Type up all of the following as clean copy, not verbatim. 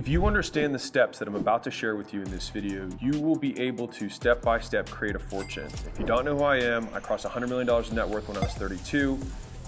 If you understand the steps that I'm about to share with you in this video, you will be able to step-by-step create a fortune. If you don't know who I am, I crossed $100 million in net worth when I was 32.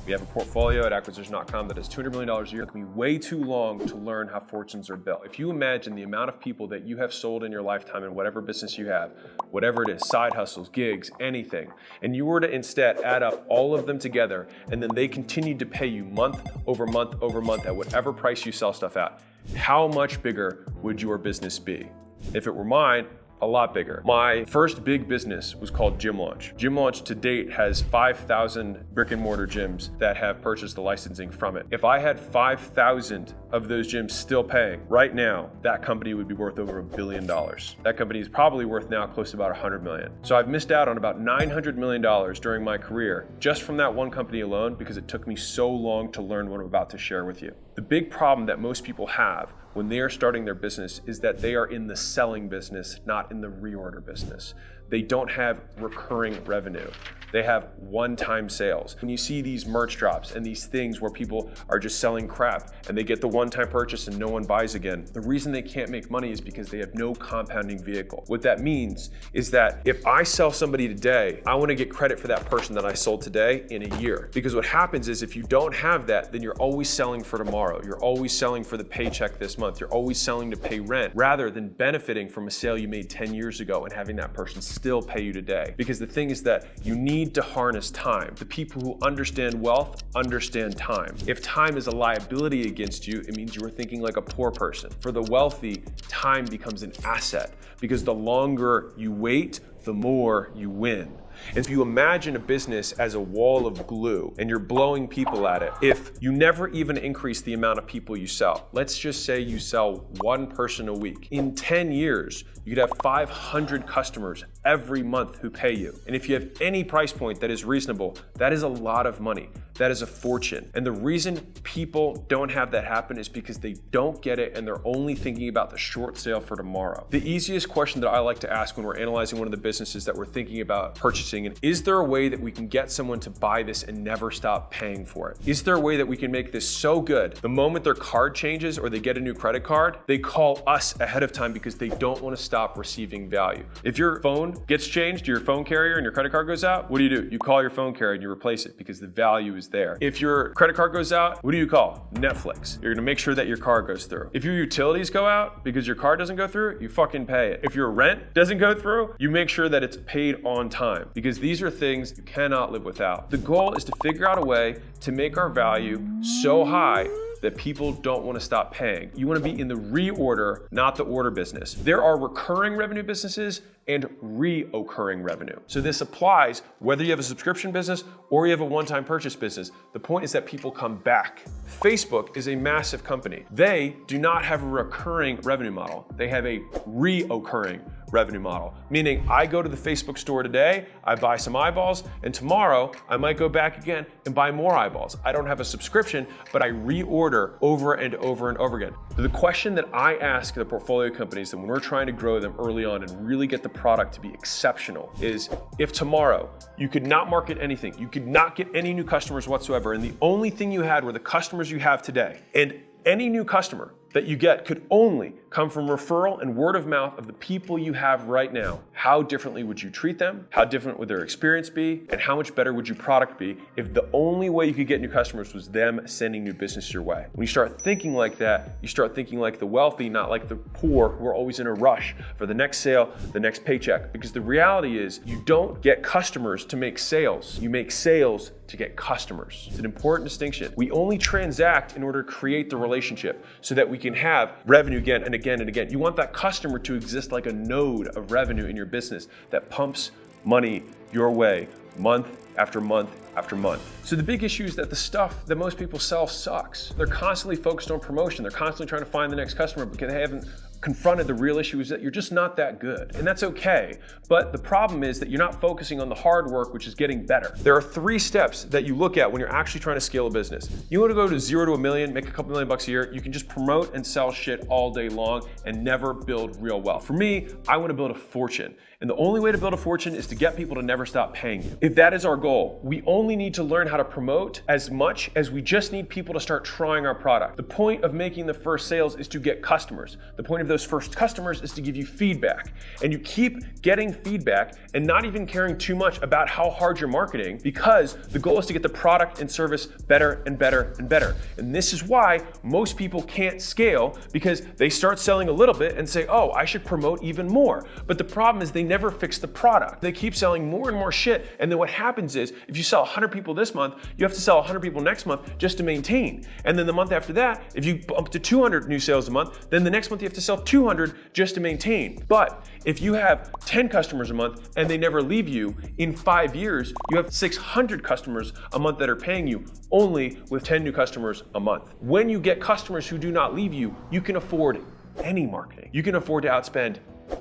We have a portfolio at acquisition.com that is $200 million a year. It took me way too long to learn how fortunes are built. If you imagine the amount of people that you have sold in your lifetime in whatever business you have, whatever it is, side hustles, gigs, anything, and you were to instead add up all of them together, and then they continued to pay you month over month over month at whatever price you sell stuff at, how much bigger would your business be? If it were mine, a lot bigger. My first big business was called Gym Launch. Gym Launch to date has 5,000 brick and mortar gyms that have purchased the licensing from it. If I had 5,000 of those gyms still paying right now, that company would be worth over $1 billion. That company is probably worth now close to about 100 million. So I've missed out on about $900 million during my career just from that one company alone because it took me so long to learn what I'm about to share with you. The big problem that most people have when they are starting their business is that they are in the selling business, not in the reorder business. They don't have recurring revenue. They have one-time sales. When you see these merch drops and these things where people are just selling crap and they get the one-time purchase and no one buys again, the reason they can't make money is because they have no compounding vehicle. What that means is that if I sell somebody today, I want to get credit for that person that I sold today in a year. Because what happens is if you don't have that, then you're always selling for tomorrow. You're always selling for the paycheck this month. You're always selling to pay rent rather than benefiting from a sale you made 10 years ago and having that person still pay you today. Because the thing is that you need to harness time. The people who understand wealth understand time. If time is a liability against you, it means you are thinking like a poor person. For the wealthy, time becomes an asset because the longer you wait, the more you win. And if you imagine a business as a wall of glue and you're blowing people at it, if you never even increase the amount of people you sell, let's just say you sell one person a week. In 10 years, you could have 500 customers every month who pay you. And if you have any price point that is reasonable, that is a lot of money. That is a fortune. And the reason people don't have that happen is because they don't get it and they're only thinking about the short sale for tomorrow. The easiest question that I like to ask when we're analyzing one of the businesses that we're thinking about purchasing, and is there a way that we can get someone to buy this and never stop paying for it? Is there a way that we can make this so good, the moment their card changes or they get a new credit card, they call us ahead of time because they don't want to stop receiving value. If your phone gets changed to your phone carrier and your credit card goes out, what do? You call your phone carrier and you replace it because the value is there. If your credit card goes out, what do you call? Netflix. You're gonna make sure that your card goes through. If your utilities go out because your card doesn't go through, you fucking pay it. If your rent doesn't go through, you make sure that it's paid on time because these are things you cannot live without. The goal is to figure out a way to make our value so high that people don't want to stop paying. You want to be in the reorder, not the order business. There are recurring revenue businesses and reoccurring revenue. So this applies whether you have a subscription business or you have a one-time purchase business. The point is that people come back. Facebook is a massive company. They do not have a recurring revenue model. They have a reoccurring revenue model, meaning I go to the Facebook store today, I buy some eyeballs, and tomorrow I might go back again and buy more eyeballs. I don't have a subscription, but I reorder over and over and over again. So the question that I ask the portfolio companies that when we're trying to grow them early on and really get the product to be exceptional is, if tomorrow you could not market anything, you could not get any new customers whatsoever, and the only thing you had were the customers you have today, and any new customer that you get could only come from referral and word of mouth of the people you have right now, how differently would you treat them? How different would their experience be? And how much better would your product be if the only way you could get new customers was them sending new business your way? When you start thinking like that, you start thinking like the wealthy, not like the poor who are always in a rush for the next sale, the next paycheck. Because the reality is you don't get customers to make sales. You make sales to get customers. It's an important distinction. We only transact in order to create the relationship so that we can have revenue again and again and again. You want that customer to exist like a node of revenue in your business that pumps money your way month after month after month. So the big issue is that the stuff that most people sell sucks. They're constantly focused on promotion. They're constantly trying to find the next customer because they haven't confronted the real issue is that you're just not that good. And that's okay. But the problem is that you're not focusing on the hard work, which is getting better. There are 3 steps that you look at when you're actually trying to scale a business. You want to go to 0 to $1 million, make a couple million bucks a year. You can just promote and sell shit all day long and never build real wealth. For me, I want to build a fortune. And the only way to build a fortune is to get people to never stop paying you. If that is our goal, we only need to learn how to promote as much as we just need people to start trying our product. The point of making the first sales is to get customers. The point of those first customers is to give you feedback. And you keep getting feedback and not even caring too much about how hard you're marketing, because the goal is to get the product and service better and better and better. And this is why most people can't scale, because they start selling a little bit and say, oh, I should promote even more. But the problem is they never fix the product. They keep selling more and more shit. And then what happens is, if you sell 100 people this month, you have to sell 100 people next month just to maintain. And then the month after that, if you bump to 200 new sales a month, then the next month you have to sell 200 just to maintain. But if you have 10 customers a month and they never leave you, in 5 years, you have 600 customers a month that are paying you only with 10 new customers a month. When you get customers who do not leave you, you can afford any marketing. You can afford to outspend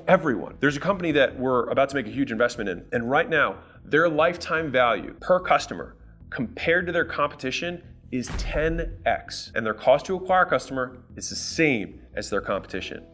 everyone. There's a company that we're about to make a huge investment in, and right now, their lifetime value per customer compared to their competition is 10x, and their cost to acquire a customer is the same as their competition.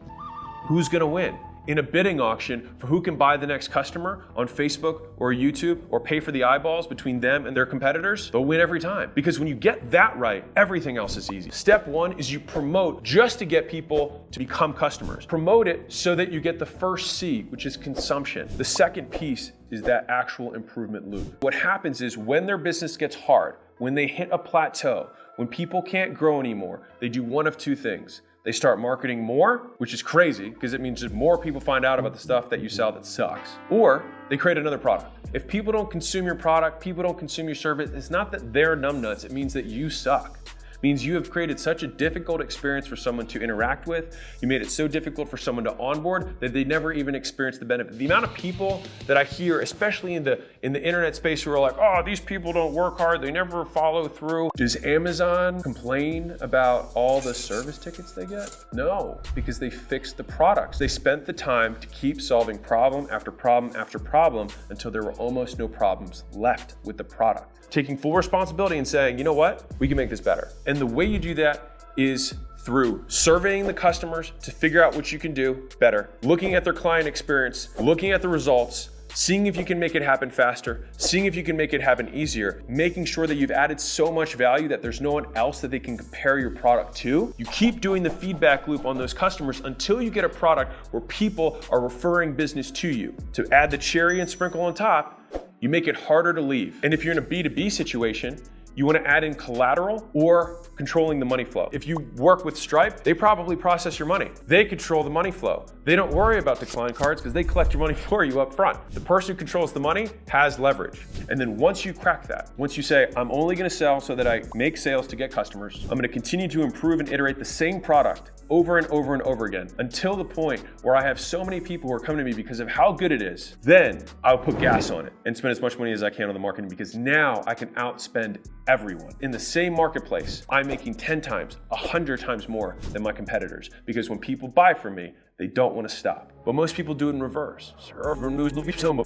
Who's gonna win? In a bidding auction for who can buy the next customer on Facebook or YouTube or pay for the eyeballs between them and their competitors, they'll win every time. Because when you get that right, everything else is easy. Step 1 is you promote just to get people to become customers. Promote it so that you get the first C, which is consumption. The second piece is that actual improvement loop. What happens is when their business gets hard, when they hit a plateau, when people can't grow anymore, they do one of 2 things. They start marketing more, which is crazy because it means that more people find out about the stuff that you sell that sucks. Or they create another product. If people don't consume your product, people don't consume your service, it's not that they're numbnuts, it means that you suck. It means you have created such a difficult experience for someone to interact with. You made it so difficult for someone to onboard that they never even experience the benefit. The amount of people that I hear, especially in the internet space, who are like, oh, these people don't work hard, they never follow through. Does Amazon complain about all the service tickets they get? No, because they fixed the products. They spent the time to keep solving problem after problem after problem until there were almost no problems left with the product. Taking full responsibility and saying, you know what, we can make this better. And the way you do that is through surveying the customers to figure out what you can do better, looking at their client experience, looking at the results, seeing if you can make it happen faster, seeing if you can make it happen easier, making sure that you've added so much value that there's no one else that they can compare your product to. You keep doing the feedback loop on those customers until you get a product where people are referring business to you. To add the cherry and sprinkle on top, you make it harder to leave. And if you're in a B2B situation, you want to add in collateral or controlling the money flow. If you work with Stripe, they probably process your money. They control the money flow. They don't worry about decline cards because they collect your money for you up front. The person who controls the money has leverage. And then once you crack that, once you say, I'm only going to sell so that I make sales to get customers, I'm going to continue to improve and iterate the same product over and over and over again until the point where I have so many people who are coming to me because of how good it is, then I'll put gas on it and spend as much money as I can on the marketing, because now I can outspend everyone. In the same marketplace, I'm making 10 times, 100 times more than my competitors, because when people buy from me, they don't want to stop. But most people do it in reverse.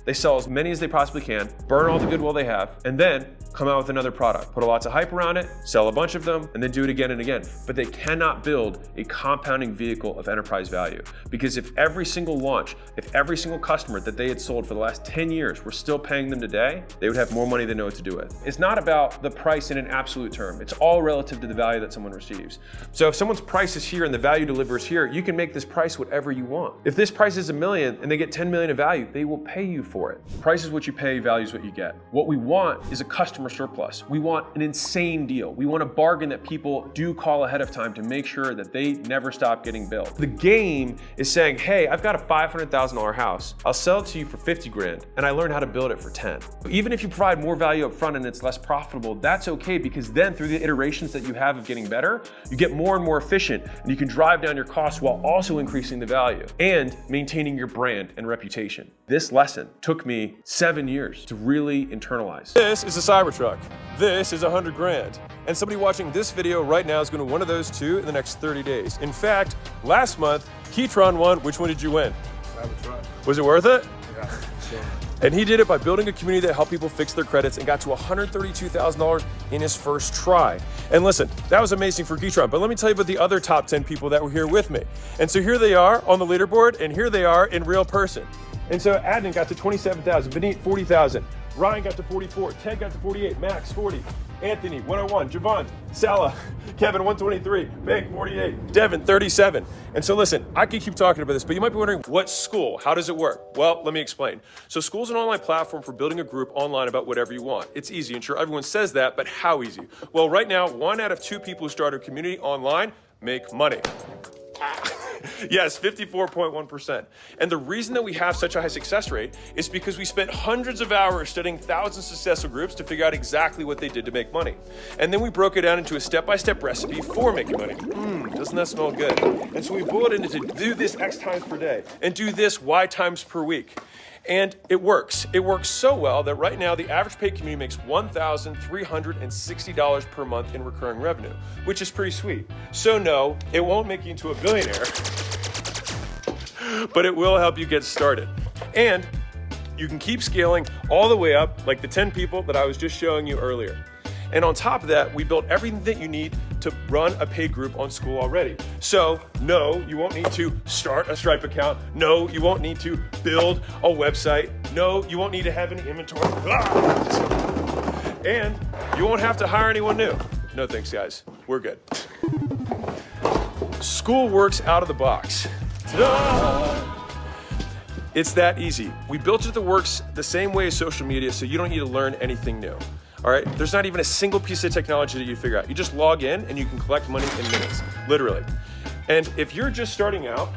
They sell as many as they possibly can, burn all the goodwill they have, and then come out with another product. Put lots of hype around it, sell a bunch of them, and then do it again and again. But they cannot build a compounding vehicle of enterprise value. Because if every single launch, if every single customer that they had sold for the last 10 years were still paying them today, they would have more money than know what to do with. It's not about the price in an absolute term. It's all relative to the value that someone receives. So if someone's price is here and the value delivers here, you can make this price whatever you want. If this price is $1 million and they get 10 million of value, they will pay you for it. Price is what you pay, value is what you get. What we want is a customer surplus. We want an insane deal. We want a bargain that people do call ahead of time to make sure that they never stop getting billed. The game is saying, hey, I've got a $500,000 house. I'll sell it to you for 50 grand and I learned how to build it for 10. Even if you provide more value up front and it's less profitable, that's okay, because then through the iterations that you have of getting better, you get more and more efficient and you can drive down your costs while also increasing the value and maintaining your brand and reputation. This lesson took me 7 years to really internalize. This is a Cybertruck. This is 100 grand. And somebody watching this video right now is going to one of those two in the next 30 days. In fact, last month, Keytron won. Which one did you win? Cybertruck. Was it worth it? Yeah, sure. And he did it by building a community that helped people fix their credits and got to $132,000 in his first try. And listen, that was amazing for Keytron, but let me tell you about the other top 10 people that were here with me. And so here they are on the leaderboard, and here they are in real person. And so Adnan got to 27,000, Vineet 40,000, Ryan got to 44, Ted got to 48, Max 40, Anthony 101, Javon, Salah, Kevin 123, Bank 48, Devin 37. And so listen, I could keep talking about this, but you might be wondering, what's Skool? How does it work? Well, let me explain. So Skool's an online platform for building a group online about whatever you want. It's easy, and sure, everyone says that, but how easy? Well, right now, 1 out of 2 people who start a community online make money. Yes, 54.1%. And the reason that we have such a high success rate is because we spent hundreds of hours studying thousands of successful groups to figure out exactly what they did to make money. And then we broke it down into a step-by-step recipe for making money. Doesn't that smell good? And so we boiled it into do this X times per day and do this Y times per week. And it works. It works so well that right now the average paid community makes $1,360 per month in recurring revenue, which is pretty sweet. So no, it won't make you into a billionaire, but it will help you get started. And you can keep scaling all the way up like the 10 people that I was just showing you earlier. And on top of that, we built everything that you need to run a paid group on Skool already. So no, you won't need to start a Stripe account. No, you won't need to build a website. No, you won't need to have any inventory. And you won't have to hire anyone new. No thanks, guys. We're good. Skool works out of the box. Ta-da! It's that easy. We built it that works the same way as social media, so you don't need to learn anything new. All right, there's not even a single piece of technology that you figure out. You just log in and you can collect money in minutes, literally. And if you're just starting out,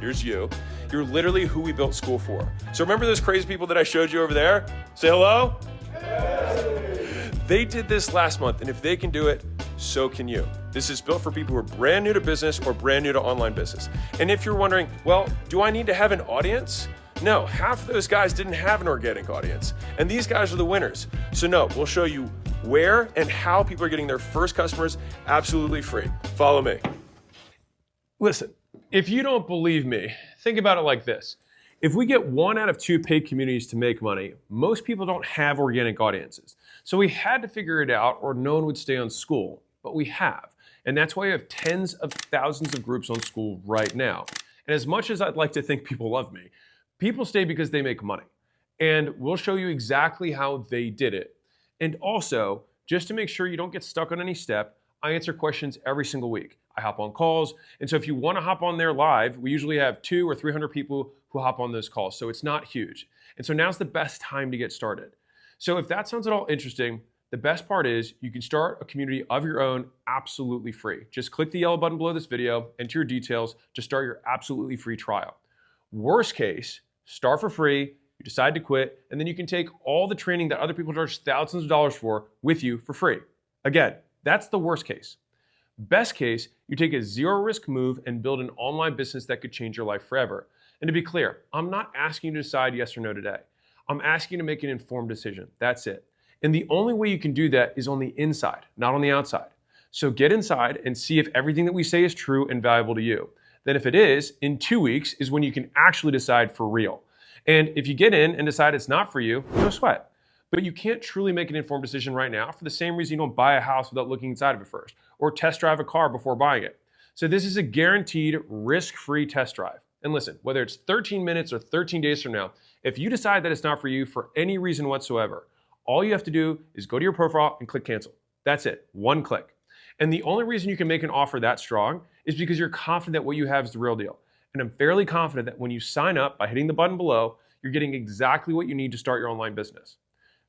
here's you. You're literally who we built Skool for. So remember those crazy people that I showed you over there? Say hello. Hey. They did this last month, and if they can do it, so can you. This is built for people who are brand new to business or brand new to online business. And if you're wondering, well, do I need to have an audience? No, half of those guys didn't have an organic audience, and these guys are the winners. So no, we'll show you where and how people are getting their first customers absolutely free. Follow me. Listen, if you don't believe me, think about it like this. If we get 1 out of 2 paid communities to make money, most people don't have organic audiences. So we had to figure it out or no one would stay on Skool, but we have. And that's why we have tens of thousands of groups on Skool right now. And as much as I'd like to think people love me, people stay because they make money. And we'll show you exactly how they did it. And also, just to make sure you don't get stuck on any step, I answer questions every single week. I hop on calls. And so if you want to hop on there live, we usually have 200 or 300 people who hop on those calls. So it's not huge. And so now's the best time to get started. So if that sounds at all interesting, the best part is you can start a community of your own absolutely free. Just click the yellow button below this video, enter your details to start your absolutely free trial. Worst case, start for free, you decide to quit, and then you can take all the training that other people charge thousands of dollars for with you for free. Again, that's the worst case. Best case, you take a zero risk move and build an online business that could change your life forever. And to be clear, I'm not asking you to decide yes or no today. I'm asking you to make an informed decision. That's it. And the only way you can do that is on the inside, not on the outside. So get inside and see if everything that we say is true and valuable to you. Then if it is, in 2 weeks is when you can actually decide for real. And if you get in and decide it's not for you, no sweat. But you can't truly make an informed decision right now for the same reason you don't buy a house without looking inside of it first, or test drive a car before buying it. So this is a guaranteed risk-free test drive. And listen, whether it's 13 minutes or 13 days from now, if you decide that it's not for you for any reason whatsoever, all you have to do is go to your profile and click cancel. That's it, 1 click. And the only reason you can make an offer that strong is because you're confident that what you have is the real deal. And I'm fairly confident that when you sign up by hitting the button below, you're getting exactly what you need to start your online business.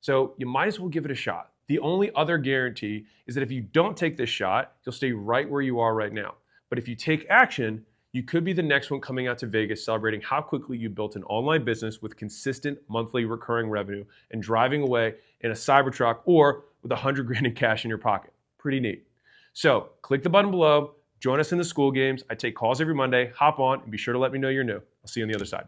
So you might as well give it a shot. The only other guarantee is that if you don't take this shot, you'll stay right where you are right now. But if you take action, you could be the next one coming out to Vegas celebrating how quickly you built an online business with consistent monthly recurring revenue and driving away in a Cybertruck or with 100 grand in cash in your pocket. Pretty neat. So click the button below, join us in the Skool Games. I take calls every Monday, hop on, and be sure to let me know you're new. I'll see you on the other side.